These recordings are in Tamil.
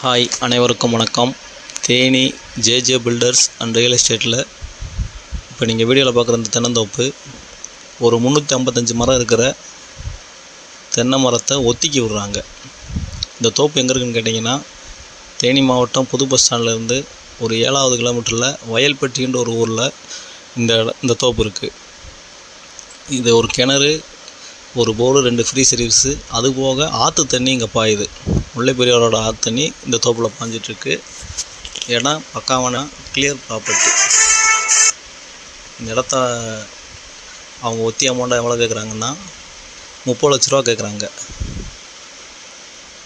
ஹாய், அனைவருக்கும் வணக்கம். Theni JJ filters and real எஸ்டேட்டில் இப்போ நீங்கள் வீடியோவில் பார்க்குற இந்த தென்னந்தோப்பு ஒரு 355 மரம் இருக்கிற தென்னை மரத்தை ஒத்திக்கி விடுறாங்க. இந்த தோப்பு எங்கே இருக்குதுன்னு கேட்டிங்கன்னா, தேனி மாவட்டம் புது பஸ் ஸ்டாண்ட்லேருந்து ஒரு 7வது கிலோமீட்டரில் வயல்பட்டின்ற ஒரு ஊரில் இந்த தோப்பு இருக்குது. இது ஒரு கிணறு, ஒரு போரு, 2 ஃப்ரீ சர்வீஸு, அதுபோக ஆற்று தண்ணி இங்கே பாயுது. முல்லை பெரியாரோட ஆற்று தண்ணி இந்த தோப்பில் பாஞ்சிட்ருக்கு. இடம் பக்காவான கிளியர் ப்ராப்பர்ட்டி. இந்த இடத்த அவங்க ஒத்தி அமௌண்ட்டாக எவ்வளோ கேட்குறாங்கன்னா 30 லட்ச ரூபா கேட்குறாங்க.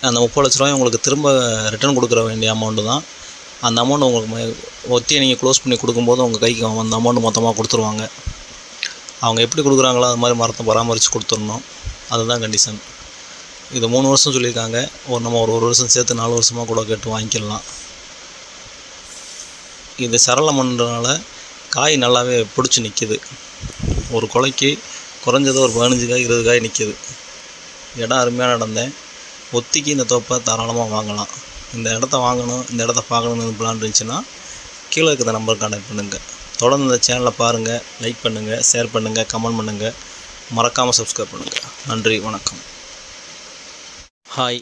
அந்த 30 லட்ச ரூபாய் உங்களுக்கு திரும்ப ரிட்டர்ன் கொடுக்குற வேண்டிய அமௌண்ட்டு தான். அந்த அமௌண்ட் உங்களுக்கு ஒத்தியை நீங்கள் க்ளோஸ் பண்ணி கொடுக்கும்போது உங்கள் கைக்கு அந்த அமௌண்ட்டு மொத்தமாக கொடுத்துருவாங்க. அவங்க எப்படி கொடுக்குறாங்களோ அது மாதிரி மரத்தை பராமரித்து கொடுத்துடணும். அதுதான் கண்டிஷன். இது 3 வருஷம் சொல்லியிருக்காங்க. நம்ம ஒரு வருஷம் சேர்த்து 4 வருஷமாக கூட கேட்டு வாங்கிக்கலாம். இது சரள மண்ணுனால காய் நல்லாவே பிடிச்சி நிற்கிது. ஒரு கொலைக்கு குறைஞ்சது ஒரு 15 காய் 20 காய் நிற்கிது. இடம் அருமையாக நடந்தேன். ஒத்திக்கு இந்த தோப்பை தாராளமாக வாங்கலாம். இந்த இடத்த வாங்கணும், இந்த இடத்த பார்க்கணுன்னு பிளான் இருந்துச்சுன்னா கீழே இருக்கிற நம்பருக்கு கான்டாக்ட் பண்ணுங்கள். தொடர்ந்து இந்த சேனலை பாருங்கள், லைக் பண்ணுங்கள், ஷேர் பண்ணுங்கள், கமெண்ட் பண்ணுங்கள், மறக்காமல் சப்ஸ்கிரைப் பண்ணுங்கள். நன்றி, வணக்கம். ஹாய்.